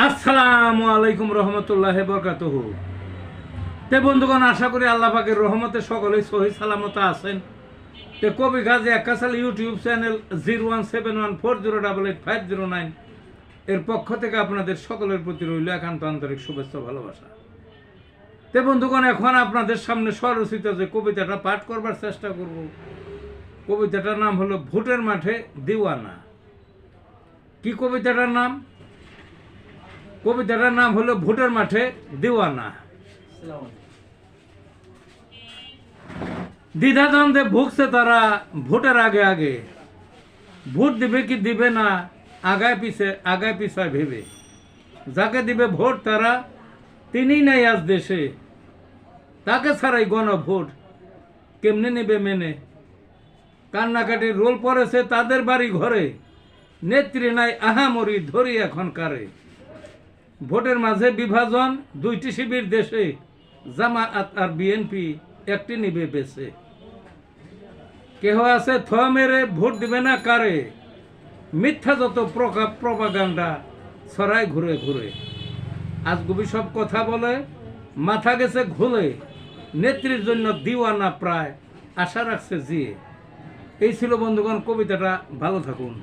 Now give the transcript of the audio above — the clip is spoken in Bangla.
আসসালামু আলাইকুম রহমতুল্লাহি বরকাতুহু। তে বন্ধুগণ, আশা করি আল্লাহ পাকের রহমতে সকলেই সহি সালামত আছেন। তে কবি গাজী আক্কাসাল ইউটিউব চ্যানেল 017140885009 এর পক্ষ থেকে আপনাদের সকলের প্রতি রইল একান্ত আন্তরিক শুভেচ্ছা ভালোবাসা। তে বন্ধুগণ, এখন আপনাদের সামনে স্বরচিত যে কবিতাটা পাঠ করবার চেষ্টা করব, কবিতাটার নাম হলো ভোটের মাঠে দিওয়ানা। কি কবিতাটার নাম? কবিতাটার নাম হলো ভোটের মাঠে দিওয়ানা। দ্বিধাদ্বন্দ্বে ভুগছে তারা ভোটের আগে আগে, ভোট দিবে কি দিবে না আগায় পিছায় ভেবে। যাকে দিবে ভোট তারা তিনিই নাই আজ দেশে, তাকে ছাড়াই গণভোট কেমনে নেবে মেনে। কান্নাকাটির রোল পড়েছে তাদের বাড়ি ঘরে, নেত্রী নাই আহামরি ধরি এখন কারে। ভোটের মাঝে বিভাজন দুইটি শিবির দেশে, জামায়াত আর বিএনপি একটি নিবে বেছে। কেহ আছে থ মেরে ভোট দিবে না কারে, মিথ্যা যত প্রপাগান্ডা ছড়ায় ঘুরে ঘুরে। আজগুবি সব কথা বলে মাথা গেছে ঘুলে, নেত্রীর জন্য দিওয়ানা প্রায় আশা রাখছে জিয়ে। এই ছিল বন্ধুগণ কবিতাটা। ভালো থাকুন।